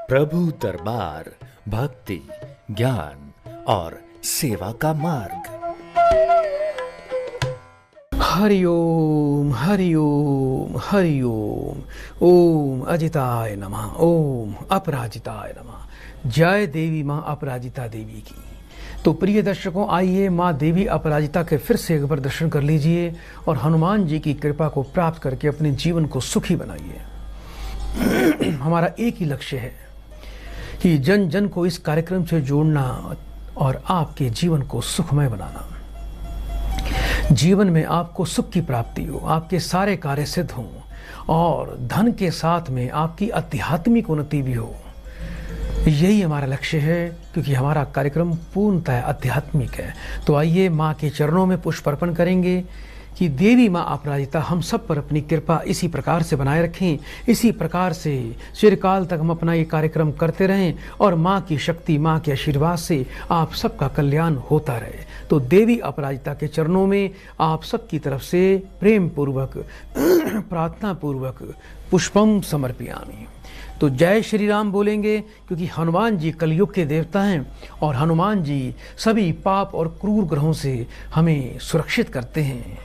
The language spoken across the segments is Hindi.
प्रभु दरबार भक्ति, ज्ञान और सेवा का मार्ग। हरि ओम हरि ओम हरि ओम। ओम अजिताय नमः, ओम अपराजिताय नमः। जय देवी माँ अपराजिता देवी की। तो प्रिय दर्शकों, आइए माँ देवी अपराजिता के फिर से एक बार दर्शन कर लीजिए और हनुमान जी की कृपा को प्राप्त करके अपने जीवन को सुखी बनाइए। हमारा एक ही लक्ष्य है कि जन जन को इस कार्यक्रम से जोड़ना और आपके जीवन को सुखमय बनाना। जीवन में आपको सुख की प्राप्ति हो, आपके सारे कार्य सिद्ध हों और धन के साथ में आपकी आध्यात्मिक उन्नति भी हो। यही हमारा लक्ष्य है, क्योंकि हमारा कार्यक्रम पूर्णतः आध्यात्मिक है। तो आइए माँ के चरणों में पुष्प अर्पण करेंगे कि देवी माँ अपराजिता हम सब पर अपनी कृपा इसी प्रकार से बनाए रखें। इसी प्रकार से चिरकाल तक हम अपना ये कार्यक्रम करते रहें और माँ की शक्ति, माँ के आशीर्वाद से आप सबका कल्याण होता रहे। तो देवी अपराजिता के चरणों में आप सबकी तरफ से प्रेम पूर्वक प्रार्थना पूर्वक पुष्पम समर्पयामि। तो जय श्री राम बोलेंगे, क्योंकि हनुमान जी कलयुग के देवता हैं और हनुमान जी सभी पाप और क्रूर ग्रहों से हमें सुरक्षित करते हैं।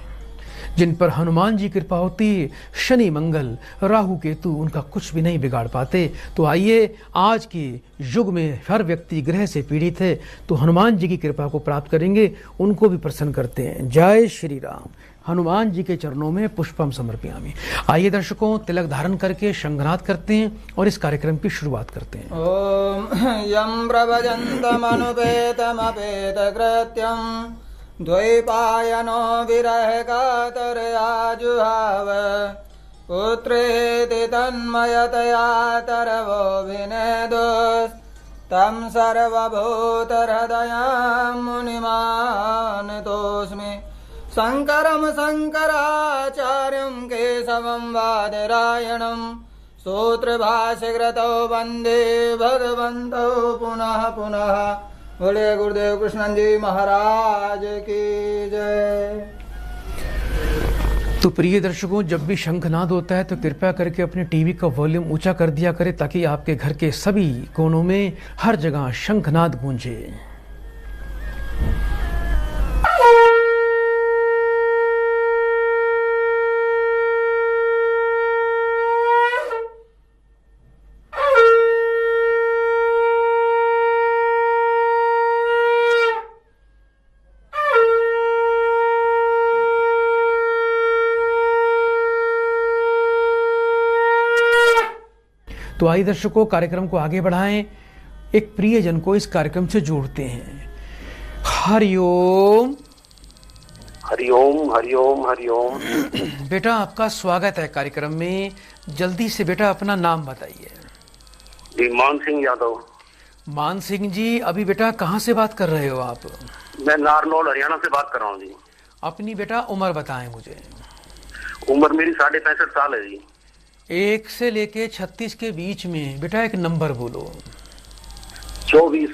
जिन पर हनुमान जी कृपा होती है, शनि मंगल राहु केतु उनका कुछ भी नहीं बिगाड़ पाते। तो आइए, आज के युग में हर व्यक्ति ग्रह से पीड़ित है, तो हनुमान जी की कृपा को प्राप्त करेंगे, उनको भी प्रसन्न करते हैं। जय श्री राम। हनुमान जी के चरणों में पुष्पम समर्पयामि। आइए दर्शकों, तिलक धारण करके शंखनाद करते हैं और इस कार्यक्रम की शुरुआत करते हैं। ओम यं प्रभजन्तमनुपेतमपेत कृत्यं द्वैपायनो विरह कातरया जुहाव पुत्रेति तन्मयतया तरवोऽभिनेदोस् तं सर्वभूतहृदयं मुनिमानतोऽस्मि शङ्करं शङ्कराचार्यं केशवं बादरायणं सूत्रभाष्यकृतौ वन्दे भगवन्तौ पुनः पुनः। बोले गुरुदेव कृष्ण जी महाराज की जय। तो प्रिय दर्शकों, जब भी शंखनाद होता है तो कृपया करके अपने टीवी का वॉल्यूम ऊंचा कर दिया करें, ताकि आपके घर के सभी कोनों में हर जगह शंखनाद गूंजे। तो आइए दर्शकों, कार्यक्रम को आगे बढ़ाएं, एक प्रियजन को इस कार्यक्रम से जोड़ते हैं। हरिओम हरिओम हरिओम हरिओम। बेटा, आपका स्वागत है कार्यक्रम में। जल्दी से बेटा अपना नाम बताइए। जी, मान सिंह यादव। मान सिंह जी, अभी बेटा कहाँ से बात कर रहे हो आप? मैं नारनौल हरियाणा से बात कर रहा हूँ जी। अपनी बेटा उम्र बताएं मुझे। उम्र मेरी 65.5 साल है जी। 1 से लेके 36 के बीच में बेटा एक नंबर बोलो। 24।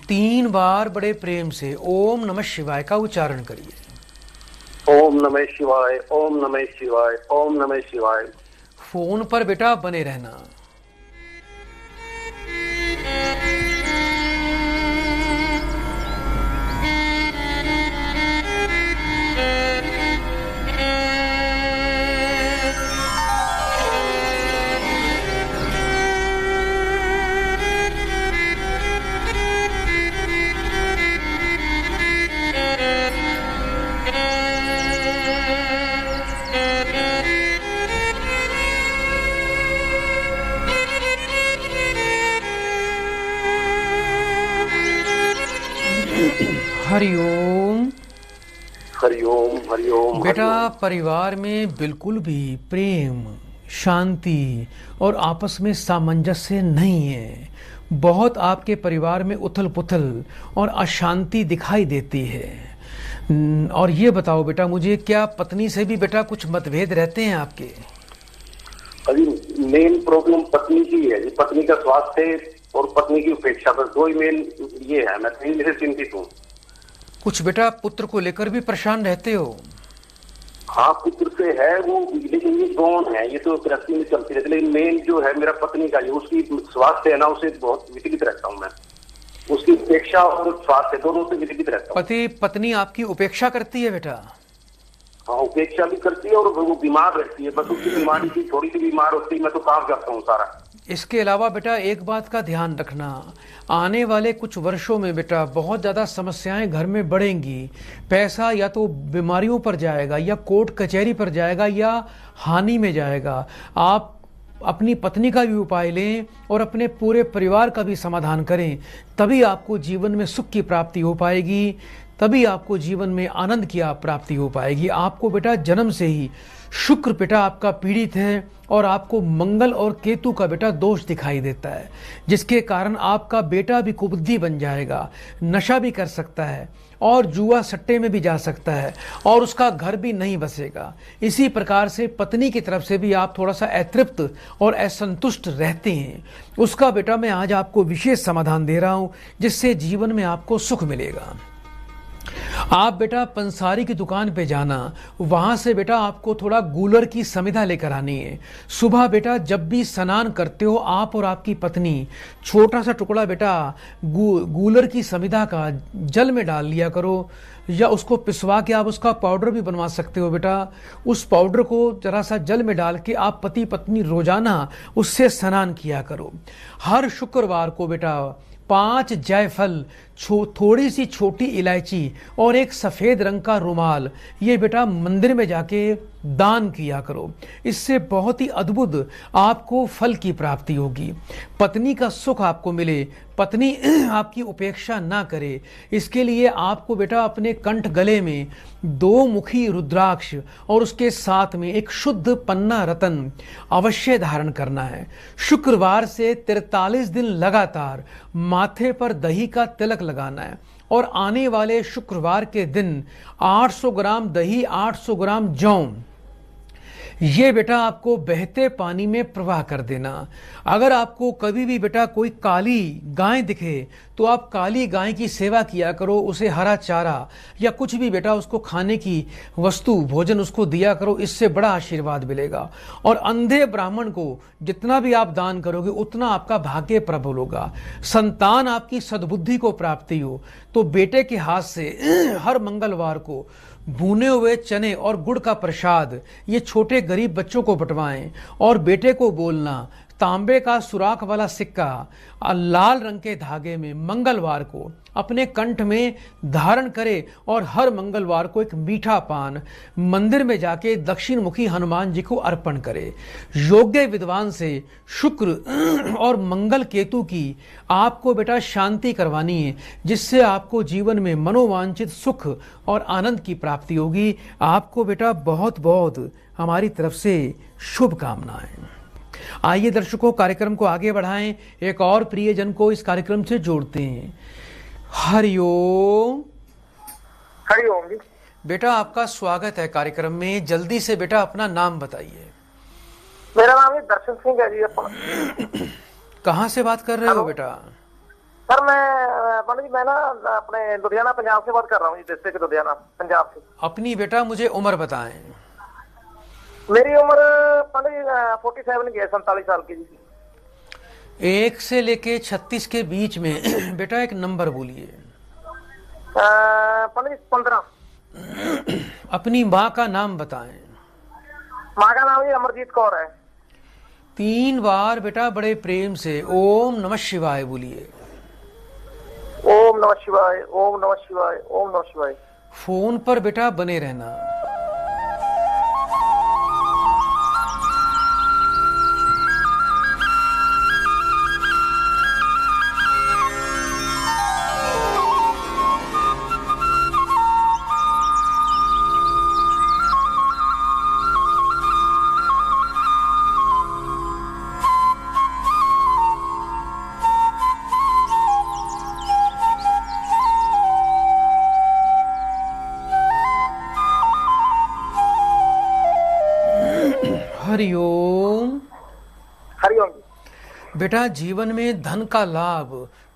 3 बार बड़े प्रेम से ओम नमः शिवाय का उच्चारण करिए। ओम नमः शिवाय, ओम नमः शिवाय, ओम नमः शिवाय। फोन पर बेटा बने रहना। हरिओम हरिओम हरिओम। बेटा, परिवार में बिल्कुल भी प्रेम, शांति और आपस में सामंजस्य नहीं है। बहुत आपके परिवार में उथल पुथल और अशांति दिखाई देती है। और ये बताओ बेटा मुझे, क्या पत्नी से भी बेटा कुछ मतभेद रहते हैं आपके? अभी मेन प्रॉब्लम पत्नी की है जी। पत्नी का स्वास्थ्य और पत्नी की उपेक्षा, बस 2 ही मेन ये है। मैं से चिंतित हूँ। कुछ बेटा पुत्र को लेकर भी परेशान रहते हो? हाँ पुत्र से है वो, लेकिन ये गौण है, ये तो गृहस्थी में चलती रहती है, लेकिन मेन जो है मेरा पत्नी का, जो उसकी स्वास्थ्य है ना, उसे बहुत विचलित रहता हूँ मैं। उसकी उपेक्षा और स्वास्थ्य दोनों से विचलित रहता हूँ। पति पत्नी आपकी उपेक्षा करती है बेटा? हाँ उपेक्षा भी करती है और वो बीमार रहती है, बस उसकी बीमारी की थोड़ी सी बीमार होती है, मैं तो काम करता हूँ सारा। इसके अलावा बेटा एक बात का ध्यान रखना, आने वाले कुछ वर्षों में बेटा बहुत ज़्यादा समस्याएं घर में बढ़ेंगी। पैसा या तो बीमारियों पर जाएगा या कोर्ट कचहरी पर जाएगा या हानि में जाएगा। आप अपनी पत्नी का भी उपाय लें और अपने पूरे परिवार का भी समाधान करें, तभी आपको जीवन में सुख की प्राप्ति हो पाएगी, तभी आपको जीवन में आनंद की प्राप्ति हो पाएगी। आपको बेटा जन्म से ही शुक्र बेटा आपका पीड़ित है और आपको मंगल और केतु का बेटा दोष दिखाई देता है, जिसके कारण आपका बेटा भी कुबुद्धि बन जाएगा, नशा भी कर सकता है और जुआ सट्टे में भी जा सकता है और उसका घर भी नहीं बसेगा। इसी प्रकार से पत्नी की तरफ से भी आप थोड़ा सा अतृप्त और असंतुष्ट रहते हैं, उसका बेटा मैं आज आपको विशेष समाधान दे रहा हूं, जिससे जीवन में आपको सुख मिलेगा। आप बेटा पंसारी की दुकान पे जाना, वहां से बेटा आपको थोड़ा गूलर की समिधा लेकर आनी है। सुबह बेटा जब भी स्नान करते हो आप और आपकी पत्नी छोटा सा टुकड़ा बेटा गूलर की समिधा का जल में डाल लिया करो, या उसको पिसवा के आप उसका पाउडर भी बनवा सकते हो बेटा। उस पाउडर को जरा सा जल में डाल के आप पति पत्नी रोजाना उससे स्नान किया करो। हर शुक्रवार को बेटा 5 जायफल, थोड़ी सी छोटी इलायची और एक सफ़ेद रंग का रुमाल, ये बेटा मंदिर में जाके दान किया करो। इससे बहुत ही अद्भुत आपको फल की प्राप्ति होगी, पत्नी का सुख आपको मिले, पत्नी आपकी उपेक्षा ना करे। इसके लिए आपको बेटा अपने कंठ गले में 2 मुखी रुद्राक्ष और उसके साथ में एक शुद्ध पन्ना रतन अवश्य धारण करना है। शुक्रवार से 43 दिन लगातार माथे पर दही का तिलक लगाना है और आने वाले शुक्रवार के दिन 800 ग्राम दही, 800 ग्राम जौ, ये बेटा आपको बहते पानी में प्रवाह कर देना। अगर आपको कभी भी बेटा कोई काली गाय दिखे तो आप काली गाय की सेवा किया करो, उसे हरा चारा या कुछ भी बेटा उसको खाने की वस्तु भोजन उसको दिया करो, इससे बड़ा आशीर्वाद मिलेगा। और अंधे ब्राह्मण को जितना भी आप दान करोगे उतना आपका भाग्य प्रबल होगा। संतान आपकी सद्बुद्धि को प्राप्ति हो तो बेटे के हाथ से हर मंगलवार को भुने हुए चने और गुड़ का प्रसाद ये छोटे गरीब बच्चों को बंटवाएं और बेटे को बोलना तांबे का सुराख वाला सिक्का लाल रंग के धागे में मंगलवार को अपने कंठ में धारण करे और हर मंगलवार को एक मीठा पान मंदिर में जाके दक्षिण मुखी हनुमान जी को अर्पण करे। योग्य विद्वान से शुक्र और मंगल केतु की आपको बेटा शांति करवानी है, जिससे आपको जीवन में मनोवांछित सुख और आनंद की प्राप्ति होगी। आपको बेटा बहुत बहुत हमारी तरफ से शुभकामनाएं। आइए दर्शकों कार्यक्रम को आगे बढ़ाएं, एक और प्रियजन को इस कार्यक्रम से जोड़ते हैं। हरिओम। हरिओम जी। बेटा आपका स्वागत है कार्यक्रम में, जल्दी से बेटा अपना नाम बताइए। मेरा नाम है दर्शन सिंह है जी। कहाँ से बात कर रहे हो बेटा? सर मैं ना अपने लुधियाना पंजाब से बात कर रहा हूँ, डिस्ट्रिक्ट लुधियाना पंजाब से। अपनी बेटा मुझे उम्र बताएं। मेरी उम्र 47 की है, 47 साल की जी। 1 से लेके 36 के बीच में बेटा एक नंबर बोलिए। 15। अपनी माँ का नाम बताएं। माँ का नाम ये अमरजीत कौर है। 3 बार बेटा बड़े प्रेम से ओम नमः शिवाय बोलिए। ओम नमः शिवाय, ओम नमः शिवाय, ओम नमः शिवाय। फोन पर बेटा बने रहना। हरिओम। हरिओम। बेटा जीवन में धन का लाभ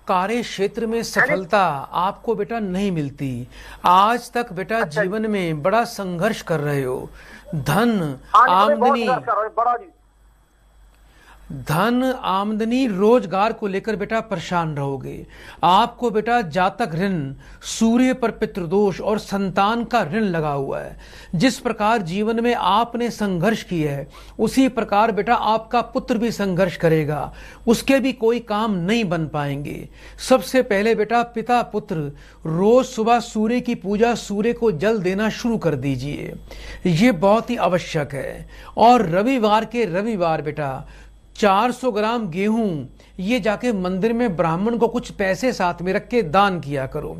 कार्य क्षेत्र में सफलता आपको बेटा नहीं मिलती। आज तक बेटा जीवन में बड़ा संघर्ष कर रहे हो। धन आमदनी रोजगार को लेकर बेटा परेशान रहोगे। आपको बेटा जातक ऋण, सूर्य पर पितृदोष और संतान का ऋण लगा हुआ है। जिस प्रकार जीवन में आपने संघर्ष किया है उसी प्रकार बेटा आपका पुत्र भी संघर्ष करेगा, उसके भी कोई काम नहीं बन पाएंगे। सबसे पहले बेटा पिता पुत्र रोज सुबह सूर्य की पूजा, सूर्य को जल देना शुरू कर दीजिए, ये बहुत ही आवश्यक है। और रविवार के रविवार बेटा 400 ग्राम गेहूं ये जाके मंदिर में ब्राह्मण को कुछ पैसे साथ में रख के दान किया करो।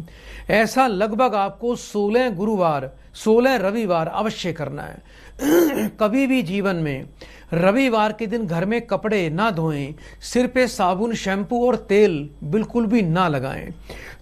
ऐसा लगभग आपको 16 गुरुवार 16 रविवार अवश्य करना है। कभी भी जीवन में रविवार के दिन घर में कपड़े ना धोएं, सिर पे साबुन, शैम्पू और तेल बिल्कुल भी ना लगाएं,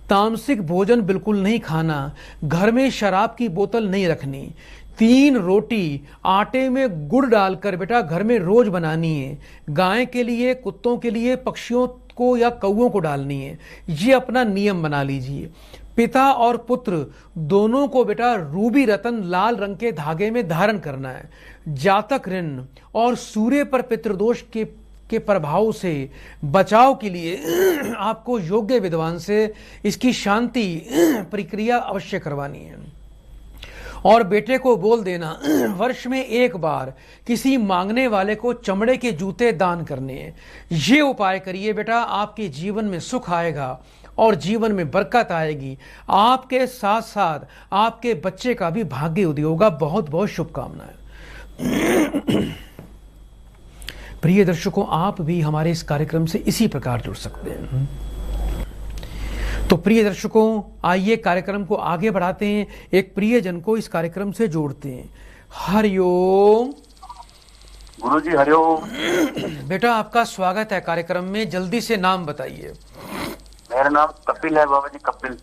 तामसिक भोजन बिल्कुल नहीं खाना, घर में शराब की बोतल नहीं रखनी, 3 रोटी आटे में गुड़ डालकर बेटा घर में रोज बनानी है। गाय के लिए, कुत्तों के लिए, पक्षियों को या कौओं को डालनी है। ये अपना नियम बना लीजिए। पिता और पुत्र दोनों को बेटा रूबी रतन लाल रंग के धागे में धारण करना है। जातक ऋण और सूर्य पर पितृदोष के प्रभाव से बचाव के लिए आपको योग्य विद्वान से इसकी शांति प्रक्रिया अवश्य करवानी है। और बेटे को बोल देना वर्ष में एक बार किसी मांगने वाले को चमड़े के जूते दान करने हैं। ये उपाय करिए बेटा, आपके जीवन में सुख आएगा और जीवन में बरकत आएगी। आपके साथ साथ आपके बच्चे का भी भाग्य उदय होगा। बहुत बहुत शुभकामनाएं। प्रिय दर्शकों, आप भी हमारे इस कार्यक्रम से इसी प्रकार जुड़ सकते हैं। तो प्रिय दर्शकों, आइए कार्यक्रम को आगे बढ़ाते हैं, एक प्रियजन को इस कार्यक्रम से जोड़ते हैं। हरिओम। गुरुजी हरिओम। बेटा आपका स्वागत है कार्यक्रम में, जल्दी से नाम बताइए। मेरा नाम कपिल है बाबा जी, कपिल।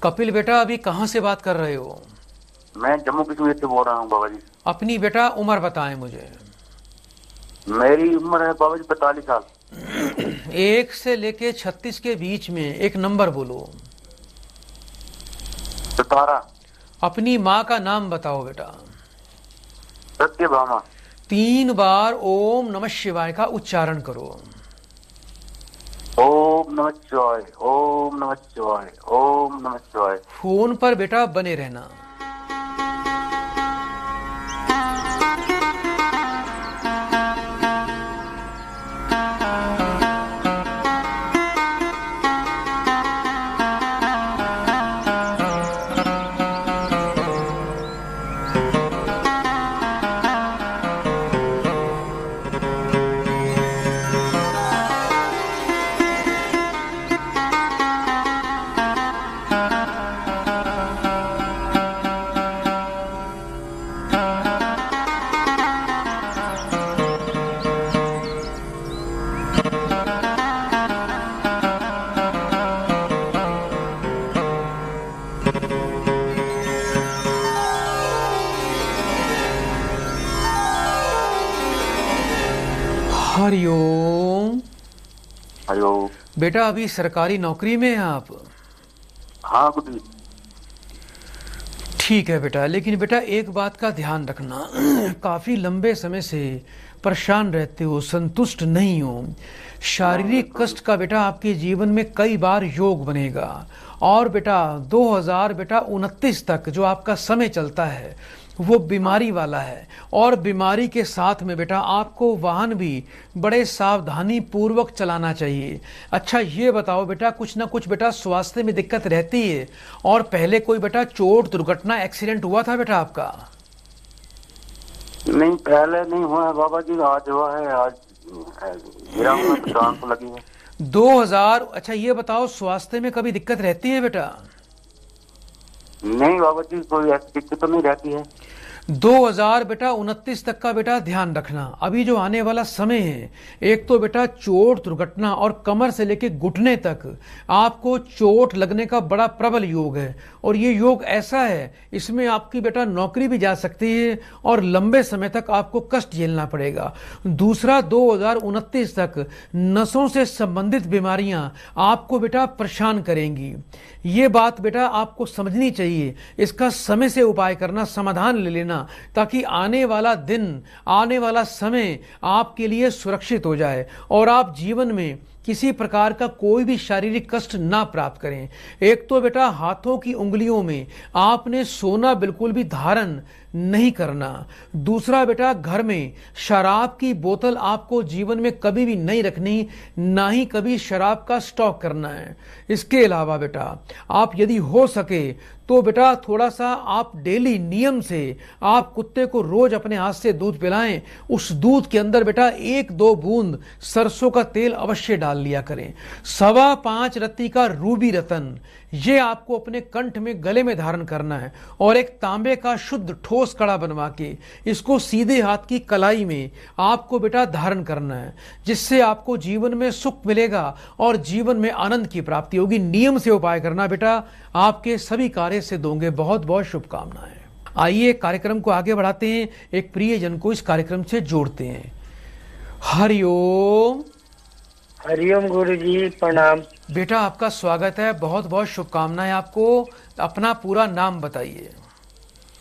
कपिल बेटा अभी कहाँ से बात कर रहे हो? मैं जम्मू कश्मीर से बोल रहा हूँ बाबा जी। अपनी बेटा उम्र बताएं मुझे। मेरी उम्र है बाबा जी 45 साल। 1 से लेके 36 के बीच में एक नंबर बोलो। 17। अपनी माँ का नाम बताओ बेटा। सत्यभामा। 3 बार ओम नमः शिवाय का उच्चारण करो। ओम नमः शिवाय, ओम नमः शिवाय, ओम नमः शिवाय। फोन पर बेटा बने रहना। हरिओम। हरिओम। बेटा अभी सरकारी नौकरी में हैं आप? हाँ गुरुजी। ठीक है बेटा, लेकिन बेटा एक बात का ध्यान रखना, काफी लंबे समय से परेशान रहते हो, संतुष्ट नहीं हो। शारीरिक कष्ट का बेटा आपके जीवन में कई बार योग बनेगा। और बेटा 2029 तक जो आपका समय चलता है वो बीमारी वाला है। और बीमारी के साथ में बेटा आपको वाहन भी बड़े सावधानी पूर्वक चलाना चाहिए। अच्छा ये बताओ बेटा, कुछ ना कुछ बेटा स्वास्थ्य में दिक्कत रहती है? और पहले कोई बेटा चोट, दुर्घटना, एक्सीडेंट हुआ था बेटा आपका? नहीं, पहले नहीं हुआ है बाबा जी, आज हुआ है। आज गिरा हुआ तो जान तो लगी है। 2000। अच्छा ये बताओ, स्वास्थ्य में कभी दिक्कत रहती है बेटा? नहीं बाबा जी, कोई ऐसी दिक्कत तो नहीं रहती है। 2029 तक का बेटा ध्यान रखना। अभी जो आने वाला समय है, एक तो बेटा चोट दुर्घटना और कमर से लेकर घुटने तक आपको चोट लगने का बड़ा प्रबल योग है, और ये योग ऐसा है इसमें आपकी बेटा नौकरी भी जा सकती है और लंबे समय तक आपको कष्ट झेलना पड़ेगा। दूसरा, 2029 तक नसों से संबंधित बीमारियां आपको बेटा परेशान करेंगी। ये बात बेटा आपको समझनी चाहिए, इसका समय से उपाय करना, समाधान ले लेना, ताकि आने वाला दिन, आने वाला समय आपके लिए सुरक्षित हो जाए और आप जीवन में किसी प्रकार का कोई भी शारीरिक कष्ट ना प्राप्त करें। एक तो बेटा हाथों की उंगलियों में आपने सोना बिल्कुल भी धारण नहीं करना। दूसरा बेटा, घर में शराब की बोतल आपको जीवन में कभी भी नहीं रखनी, ना ही कभी शराब का स्टॉक करना है। इसके अलावा बेटा आप यदि हो सके तो बेटा थोड़ा सा आप डेली नियम से आप कुत्ते को रोज अपने हाथ से दूध पिलाएं। उस दूध के अंदर बेटा 1-2 बूंद सरसों का तेल अवश्य डाल लिया करें। 5.25 रत्ती का रूबी रतन ये आपको अपने कंठ में, गले में धारण करना है, और एक तांबे का शुद्ध ठोस कड़ा बनवा के इसको सीधे हाथ की कलाई में आपको बेटा धारण करना है, जिससे आपको जीवन में सुख मिलेगा और जीवन में आनंद की प्राप्ति होगी। नियम से उपाय करना बेटा, आपके सभी कार्य सिद्ध होंगे। बहुत बहुत शुभकामनाएं। आइए कार्यक्रम को आगे बढ़ाते हैं, एक प्रियजन को इस कार्यक्रम से जोड़ते हैं। हरिओम। हरिओम गुरुजी, प्रणाम। बेटा आपका स्वागत है, बहुत बहुत शुभकामनाएं आपको। अपना पूरा नाम बताइए।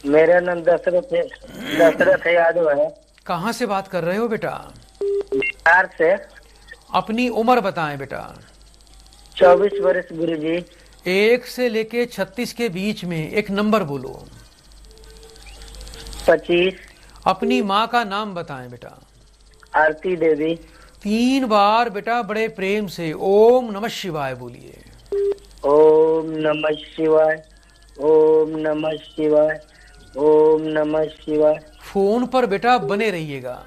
मेरा नाम दशरथ यादव है। कहाँ से बात कर रहे हो बेटा? बिहार से। अपनी उम्र बताएं बेटा। 24 वर्ष गुरुजी। 1 से लेके 36 के बीच में एक नंबर बोलो। 25। अपनी माँ का नाम बताएं बेटा। आरती देवी। 3 बार बेटा बड़े प्रेम से ओम नमः शिवाय बोलिए। ओम नमः शिवाय, ओम नमः शिवाय, ओम नमः शिवाय। फोन पर बेटा बने रहिएगा।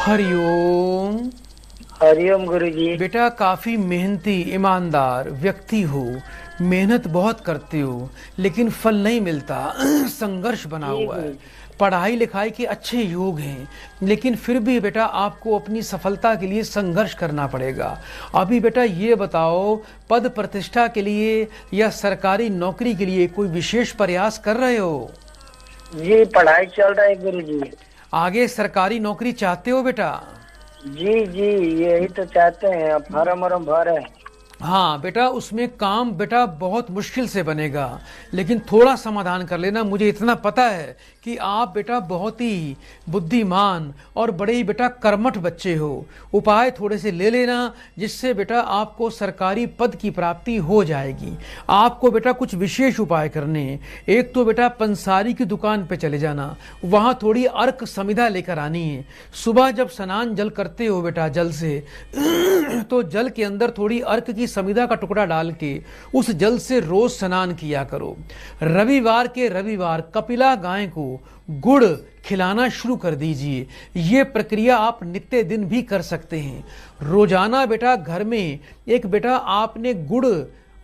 हरिओम। हरिओम गुरुजी। बेटा काफी मेहनती, ईमानदार व्यक्ति हो, मेहनत बहुत करते हो, लेकिन फल नहीं मिलता। संघर्ष बना हुआ है। पढ़ाई लिखाई के अच्छे योग हैं, लेकिन फिर भी बेटा आपको अपनी सफलता के लिए संघर्ष करना पड़ेगा। अभी बेटा ये बताओ, पद प्रतिष्ठा के लिए या सरकारी नौकरी के लिए कोई विशेष प्रयास कर रहे हो? जी पढ़ाई चल रहा है गुरुजी। आगे सरकारी नौकरी चाहते हो बेटा? जी जी यही तो चाहते हैं, फॉर्म वॉर्म भरे। हाँ बेटा, उसमें काम बेटा बहुत मुश्किल से बनेगा, लेकिन थोड़ा समाधान कर लेना। मुझे इतना पता है कि आप बेटा बहुत ही बुद्धिमान और बड़े ही बेटा कर्मठ बच्चे हो। उपाय थोड़े से ले लेना, जिससे बेटा आपको सरकारी पद की प्राप्ति हो जाएगी। आपको बेटा कुछ विशेष उपाय करने हैं। एक तो बेटा पंसारी की दुकान पे चले जाना, वहाँ थोड़ी अर्क समिधा लेकर आनी है। सुबह जब स्नान जल करते हो बेटा जल से, तो जल के अंदर थोड़ी अर्क की समिधा का टुकड़ा डाल के उस जल से रोज स्नान किया करो। रविवार के रविवार कपिला गाय को गुड़ खिलाना शुरू कर दीजिए। ये प्रक्रिया आप नित्य दिन भी कर सकते हैं। रोजाना बेटा घर में एक बेटा आपने गुड़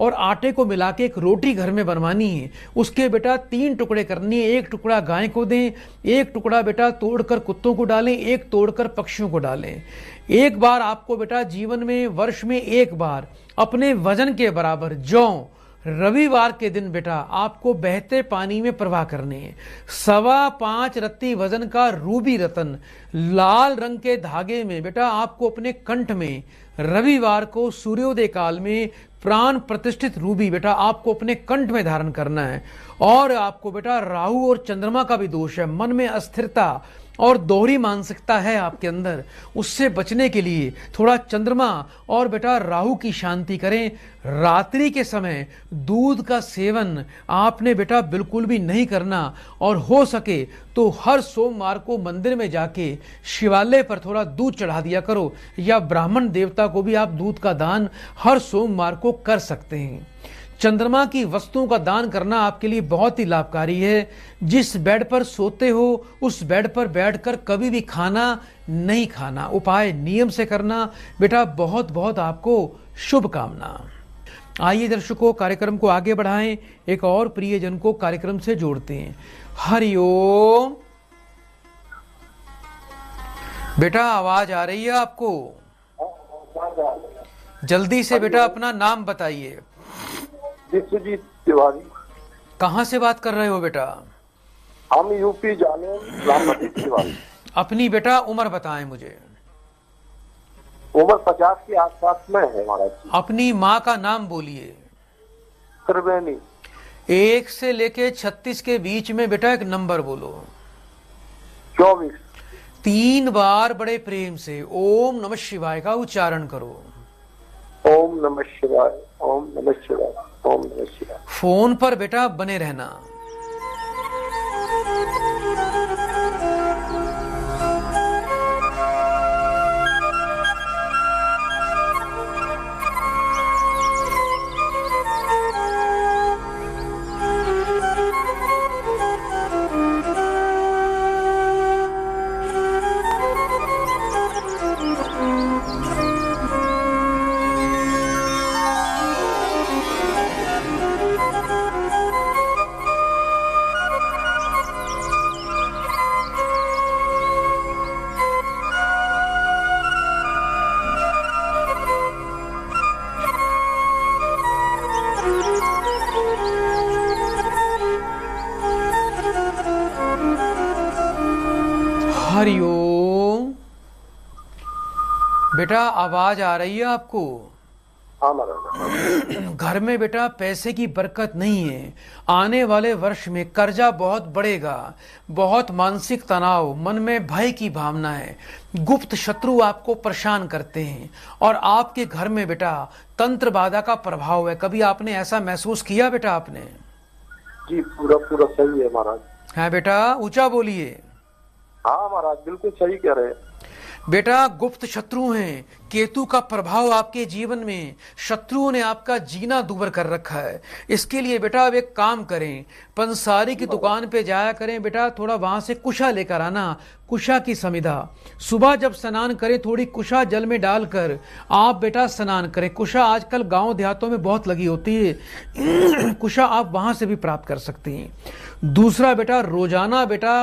और आटे को मिला के एक रोटी घर में बनवानी है। उसके बेटा 3 टुकड़े करनी है। 1 टुकड़ा गाय को दें, 1 टुकड़ा बेटा तोड़कर कुत्तों को डालें, 1 तोड़कर पक्षियों को डालें। एक बार आपको बेटा जीवन में, वर्ष में 1 बार अपने वजन के बराबर जौ, रविवार के दिन बेटा आपको बहते पानी में प्रवाह करने हैं। 5.25 रत्ती वजन का रूबी रतन लाल रंग के धागे में बेटा आपको अपने कंठ में रविवार को सूर्योदय काल में प्राण प्रतिष्ठित रूबी बेटा आपको अपने कंठ में धारण करना है। और आपको बेटा राहु और चंद्रमा का भी दोष है, मन में अस्थिरता और दोहरी मानसिकता है आपके अंदर, उससे बचने के लिए थोड़ा चंद्रमा और बेटा राहु की शांति करें। रात्रि के समय दूध का सेवन आपने बेटा बिल्कुल भी नहीं करना, और हो सके तो हर सोमवार को मंदिर में जाके शिवालय पर थोड़ा दूध चढ़ा दिया करो, या ब्राह्मण देवता को भी आप दूध का दान हर सोमवार को कर सकते हैं। चंद्रमा की वस्तुओं का दान करना आपके लिए बहुत ही लाभकारी है। जिस बेड पर सोते हो उस बेड पर बैठकर कभी भी खाना नहीं खाना, उपाय नियम से करना बेटा, बहुत बहुत आपको शुभकामना। आइए दर्शकों, कार्यक्रम को आगे बढ़ाएं, एक और प्रियजन को कार्यक्रम से जोड़ते हैं। हरिओम बेटा, आवाज आ रही है आपको? जल्दी से बेटा अपना नाम बताइए। विश्वजीत तिवारी। कहाँ से बात कर रहे हो बेटा? हम यूपी जाने रामपति तिवारी। अपनी बेटा उम्र बताएं मुझे। उम्र 50 के आसपास में है महाराज जी। अपनी माँ का नाम बोलिए। त्रिवेणी। 1 से लेके 36 के बीच में बेटा एक नंबर बोलो। 24। 3 बार बड़े प्रेम से ओम नमः शिवाय का उच्चारण करो। ओम नमः शिवाय, ओम नमः शिवाय, ओम नमः शिवाय। फोन पर बेटा बने रहना। हरिओम बेटा, आवाज आ रही है आपको? हाँ महाराज। घर में बेटा पैसे की बरकत नहीं है। आने वाले वर्ष में कर्जा बहुत बढ़ेगा, बहुत मानसिक तनाव, मन में भय की भावना है, गुप्त शत्रु आपको परेशान करते हैं, और आपके घर में बेटा तंत्र बाधा का प्रभाव है। कभी आपने ऐसा महसूस किया बेटा आपने? जी पूरा पूरा सही है महाराज। है बेटा, ऊंचा बोलिए। हाँ महाराज, बिल्कुल सही कह रहे हैं। बेटा गुप्त शत्रु हैं, केतु का प्रभाव आपके जीवन में, शत्रुओं ने आपका जीना दूभर कर रखा है। इसके लिए बेटा अब एक काम करें, पंसारी की दुकान पे जाया करें बेटा, थोड़ा वहां से कुशा लेकर आना, कुशा की समिधा। सुबह जब स्नान करें थोड़ी कुशा जल में डालकर आप बेटा स्नान करें। कुशा आजकल गांव देहातों में बहुत लगी होती है, कुशा आप वहां से भी प्राप्त कर सकती हैं। दूसरा बेटा, रोजाना बेटा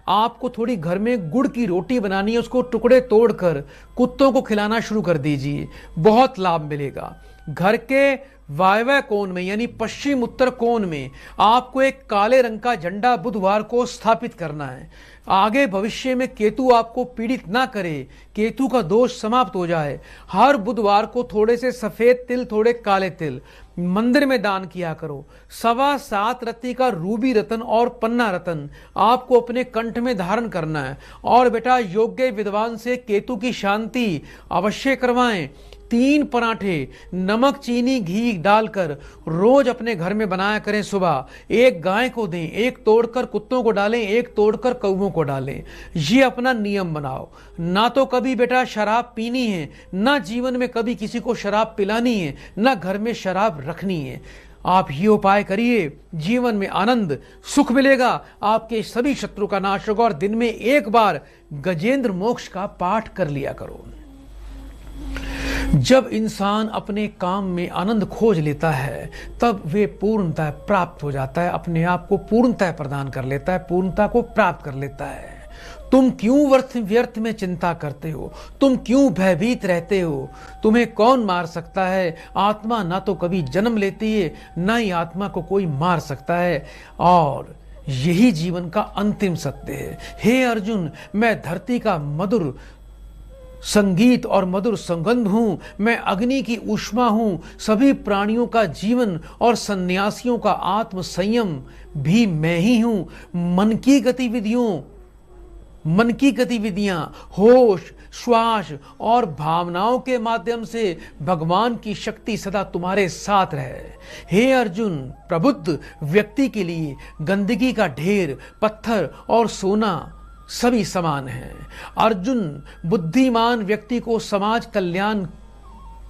आपको थोड़ी घर में गुड़ की रोटी बनानी है, उसको टुकड़े तोड़कर कुत्तों को खिलाना शुरू कर दीजिए, बहुत लाभ मिलेगा। घर के वायव्य कोण में यानी पश्चिम उत्तर कोण में आपको एक काले रंग का झंडा बुधवार को स्थापित करना है। आगे भविष्य में केतु आपको पीड़ित ना करे, केतु का दोष समाप्त हो जाए, हर बुधवार को थोड़े से सफेद तिल, थोड़े काले तिल मंदिर में दान किया करो। 7.25 रत्ती का रूबी रतन और पन्ना रतन आपको अपने कंठ में धारण करना है। और बेटा योग्य विद्वान से केतु की शांति अवश्य करवाएं। 3 पराठे नमक चीनी घी डालकर रोज अपने घर में बनाया करें। सुबह एक गाय को दें, एक तोड़कर कुत्तों को डालें, एक तोड़कर कौवों को डालें। ये अपना नियम बनाओ। ना तो कभी बेटा शराब पीनी है, ना जीवन में कभी किसी को शराब पिलानी है, ना घर में शराब रखनी है। आप ये उपाय करिए, जीवन में आनंद सुख मिलेगा, आपके सभी शत्रु का नाश होगा। और दिन में एक बार गजेंद्र मोक्ष का पाठ कर लिया करो। जब इंसान अपने काम में आनंद खोज लेता है तब वे पूर्णता प्राप्त हो जाता है, अपने आप को पूर्णता प्रदान कर लेता है, पूर्णता को प्राप्त कर लेता है। तुम क्यों व्यर्थ में चिंता करते हो? तुम क्यों भयभीत रहते हो? तुम्हें कौन मार सकता है? आत्मा ना तो कभी जन्म लेती है, ना ही आत्मा को कोई मार सकता है, और यही जीवन का अंतिम सत्य है। हे अर्जुन, मैं धरती का मधुर संगीत और मधुर सुगंध हूं, मैं अग्नि की ऊष्मा हूं, सभी प्राणियों का जीवन और सन्यासियों का आत्म संयम भी मैं ही हूं। मन की गतिविधियां, होश, श्वास और भावनाओं के माध्यम से भगवान की शक्ति सदा तुम्हारे साथ रहे। हे अर्जुन, प्रबुद्ध व्यक्ति के लिए गंदगी का ढेर, पत्थर और सोना सभी समान हैं। अर्जुन, बुद्धिमान व्यक्ति को समाज कल्याण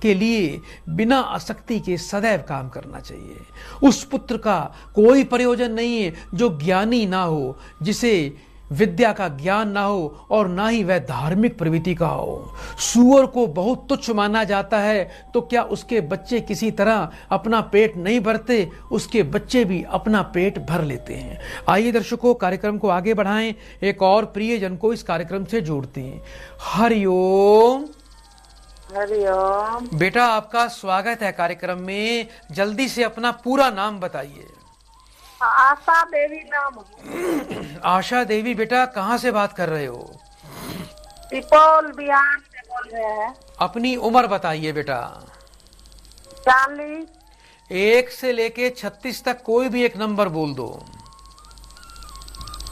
के लिए बिना आसक्ति के सदैव काम करना चाहिए। उस पुत्र का कोई प्रयोजन नहीं है जो ज्ञानी ना हो, जिसे विद्या का ज्ञान ना हो और ना ही वह धार्मिक प्रवृत्ति का हो। सूअर को बहुत तुच्छ माना जाता है, तो क्या उसके बच्चे किसी तरह अपना पेट नहीं भरते? उसके बच्चे भी अपना पेट भर लेते हैं। आइए दर्शकों, कार्यक्रम को आगे बढ़ाएं, एक और प्रियजन को इस कार्यक्रम से जोड़ते हैं। हरिओम। हरिओम। बेटा, आपका स्वागत है कार्यक्रम में। जल्दी से अपना पूरा नाम बताइए। आशा देवी नाम है। आशा देवी, बेटा कहाँ से बात कर रहे हो? सुपौल बिहार से बोल रहे हैं। अपनी उम्र बताइए बेटा। 40। 1 से लेके 36 तक कोई भी एक नंबर बोल दो।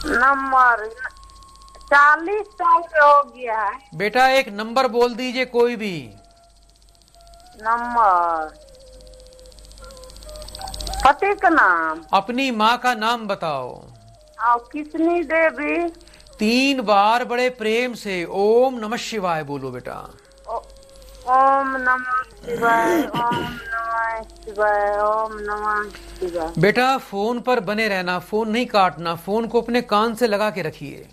नंबर 40 साल का हो गया है। बेटा एक नंबर बोल दीजिए कोई भी। नंबर। पति का नाम। अपनी माँ का नाम बताओ। और किसनी देवी। 3 बार बड़े प्रेम से ओम नमः शिवाय बोलो बेटा। ओम नमः शिवाय, ओम नमः शिवाय, ओम नमः शिवाय। बेटा फोन पर बने रहना, फोन नहीं काटना, फोन को अपने कान से लगा के रखिए।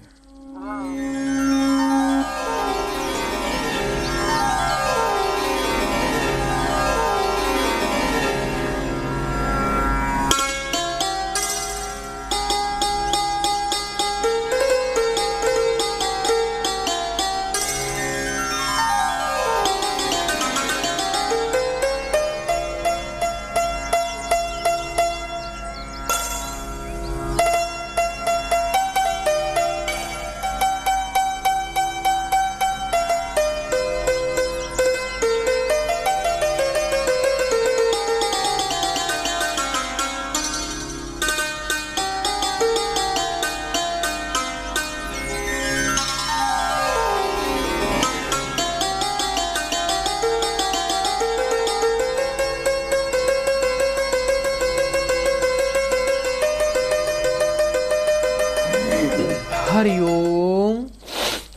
हरिओम।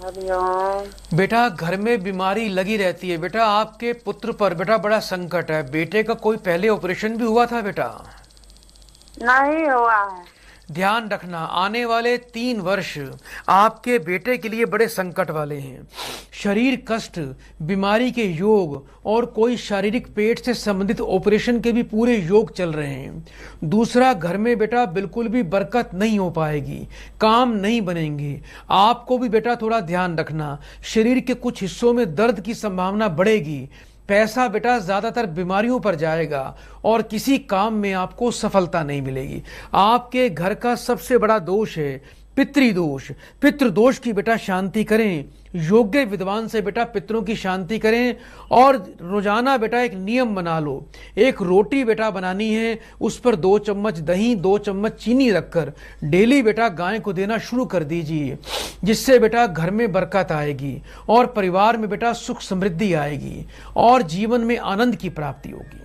हरिओम। बेटा घर में बीमारी लगी रहती है। बेटा आपके पुत्र पर बेटा बड़ा संकट है। बेटे का कोई पहले ऑपरेशन भी हुआ था बेटा? नहीं हुआ है। ध्यान रखना, आने वाले 3 वर्ष आपके बेटे के लिए बड़े संकट वाले हैं। शरीर कष्ट, बीमारी के योग और कोई शारीरिक पेट से संबंधित ऑपरेशन के भी पूरे योग चल रहे हैं। दूसरा, घर में बेटा बिल्कुल भी बरकत नहीं हो पाएगी, काम नहीं बनेंगे। आपको भी बेटा थोड़ा ध्यान रखना, शरीर के कुछ हिस्सों में दर्द की संभावना बढ़ेगी। पैसा बेटा ज्यादातर बीमारियों पर जाएगा और किसी काम में आपको सफलता नहीं मिलेगी। आपके घर का सबसे बड़ा दोष है पितृदोष। पितृदोष की बेटा शांति करें, योग्य विद्वान से बेटा पितरों की शांति करें और रोजाना बेटा एक नियम बना लो। एक रोटी बेटा बनानी है, उस पर 2 चम्मच दही, 2 चम्मच चीनी रखकर डेली बेटा गाय को देना शुरू कर दीजिए, जिससे बेटा घर में बरकत आएगी और परिवार में बेटा सुख समृद्धि आएगी और जीवन में आनंद की प्राप्ति होगी।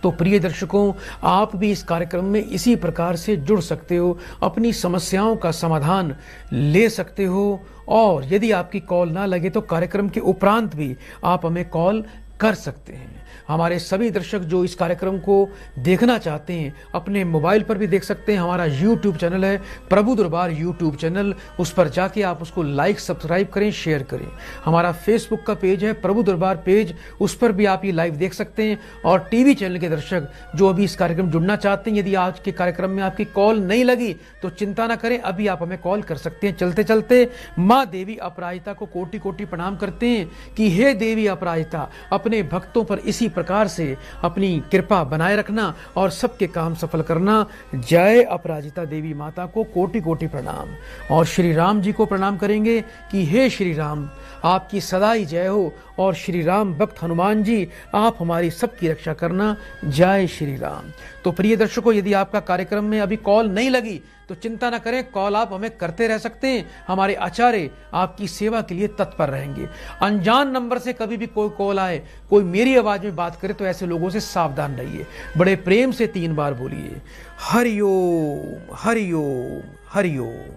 तो प्रिय दर्शकों, आप भी इस कार्यक्रम में इसी प्रकार से जुड़ सकते हो, अपनी समस्याओं का समाधान ले सकते हो। और यदि आपकी कॉल ना लगे तो कार्यक्रम के उपरांत भी आप हमें कॉल कर सकते हैं। हमारे सभी दर्शक जो इस कार्यक्रम को देखना चाहते हैं अपने मोबाइल पर भी देख सकते हैं। हमारा YouTube चैनल है प्रभु दरबार YouTube चैनल, उस पर जाके आप उसको लाइक सब्सक्राइब करें, शेयर करें। हमारा फेसबुक का पेज है प्रभु दरबार पेज, उस पर भी आप ये लाइव देख सकते हैं। और टीवी चैनल के दर्शक जो अभी इस कार्यक्रम जुड़ना चाहते हैं, यदि आज के कार्यक्रम में आपकी कॉल नहीं लगी तो चिंता ना करें, अभी आप हमें कॉल कर सकते हैं। चलते चलते माँ देवी अपराजिता को कोटि कोटि प्रणाम करते हैं कि हे देवी अपराजिता, अपने भक्तों पर इसी प्रकार से अपनी कृपा बनाए रखना और सबके काम सफल करना। जय अपराजिता देवी माता को कोटि कोटि प्रणाम। और श्री राम जी को प्रणाम करेंगे कि हे श्री राम, आपकी सदा ही जय हो। और श्री राम भक्त हनुमान जी, आप हमारी सबकी रक्षा करना। जय श्री राम। तो प्रिय दर्शकों, यदि आपका कार्यक्रम में अभी कॉल नहीं लगी तो चिंता न करें, कॉल आप हमें करते रह सकते हैं। हमारे आचार्य आपकी सेवा के लिए तत्पर रहेंगे। अनजान नंबर से कभी भी कोई कॉल आए, कोई मेरी आवाज में बात करे तो ऐसे लोगों से सावधान रहिए। बड़े प्रेम से 3 बार बोलिए हरिओम हरिओम हरिओम।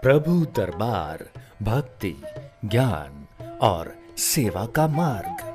प्रभु दरबार भक्ति, ज्ञान और सेवा का मार्ग।